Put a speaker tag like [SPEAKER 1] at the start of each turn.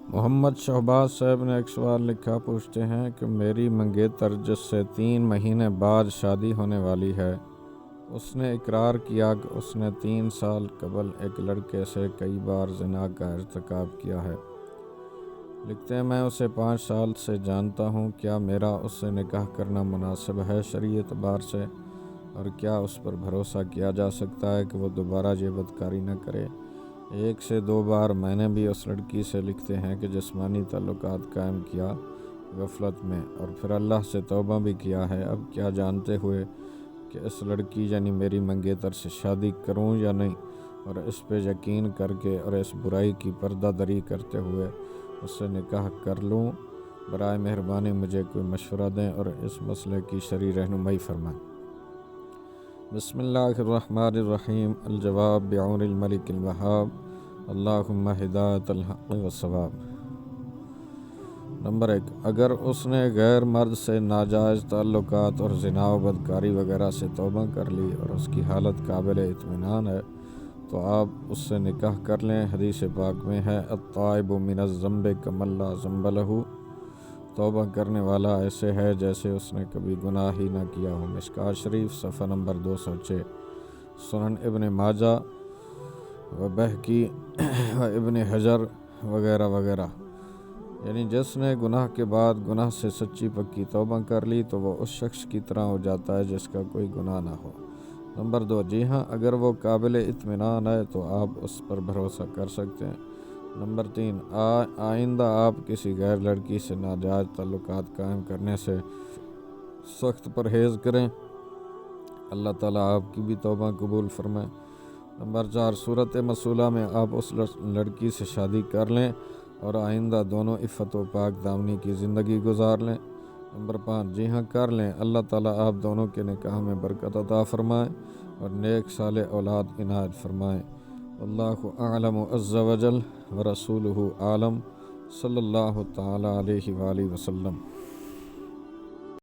[SPEAKER 1] محمد شہباز صاحب نے ایک سوال لکھا، پوچھتے ہیں کہ میری منگیتر جس سے 3 مہینے بعد شادی ہونے والی ہے، اس نے اقرار کیا کہ اس نے 3 سال قبل ایک لڑکے سے کئی بار زنا کا ارتکاب کیا ہے۔ لکھتے ہیں میں اسے 5 سال سے جانتا ہوں، کیا میرا اس سے نکاح کرنا مناسب ہے شرعی اعتبار سے، اور کیا اس پر بھروسہ کیا جا سکتا ہے کہ وہ دوبارہ یہ بدکاری نہ کرے؟ 1 سے 2 بار میں نے بھی اس لڑکی سے، لکھتے ہیں کہ جسمانی تعلقات قائم کیا غفلت میں، اور پھر اللہ سے توبہ بھی کیا ہے۔ اب کیا جانتے ہوئے کہ اس لڑکی یعنی میری منگیتر سے شادی کروں یا نہیں، اور اس پہ یقین کر کے اور اس برائی کی پردہ دری کرتے ہوئے اس سے نکاح کر لوں؟ برائے مہربانی مجھے کوئی مشورہ دیں اور اس مسئلے کی شرعی رہنمائی فرمائیں۔ بسم اللہ الرحمن الرحیم۔ الجواب بعون الملک الوہاب، اللہم ہدایت الحق والصواب۔ نمبر 1، اگر اس نے غیر مرد سے ناجائز تعلقات اور زنا و بدکاری وغیرہ سے توبہ کر لی اور اس کی حالت قابل اطمینان ہے تو آپ اس سے نکاح کر لیں۔ حدیث پاک میں ہے، التائب من الذنب کمن لا ذنب لہ، توبہ کرنے والا ایسے ہے جیسے اس نے کبھی گناہ ہی نہ کیا ہو۔ مشکوٰۃ شریف صفحہ نمبر 206، سنن ابن ماجہ و بہقی و ابن حجر وغیرہ وغیرہ۔ یعنی جس نے گناہ کے بعد گناہ سے سچی پکی توبہ کر لی تو وہ اس شخص کی طرح ہو جاتا ہے جس کا کوئی گناہ نہ ہو۔ نمبر 2، جی ہاں، اگر وہ قابل اطمینان ہے تو آپ اس پر بھروسہ کر سکتے ہیں۔ نمبر 3، آئندہ آپ کسی غیر لڑکی سے ناجائز تعلقات قائم کرنے سے سخت پرہیز کریں، اللہ تعالیٰ آپ کی بھی توبہ قبول فرمائے۔ نمبر 4، صورت مصولہ میں آپ اس لڑکی سے شادی کر لیں اور آئندہ دونوں عفت و پاک دامنی کی زندگی گزار لیں۔ نمبر 5، جی ہاں کر لیں، اللہ تعالیٰ آپ دونوں کے نکاح میں برکت عطا فرمائے اور نیک صالح اولاد عنایت فرمائے۔ اللہ اعلم عز وجل ورسولہ عالم، صلی اللہ تعالیٰ علیہ وآلہ وسلم۔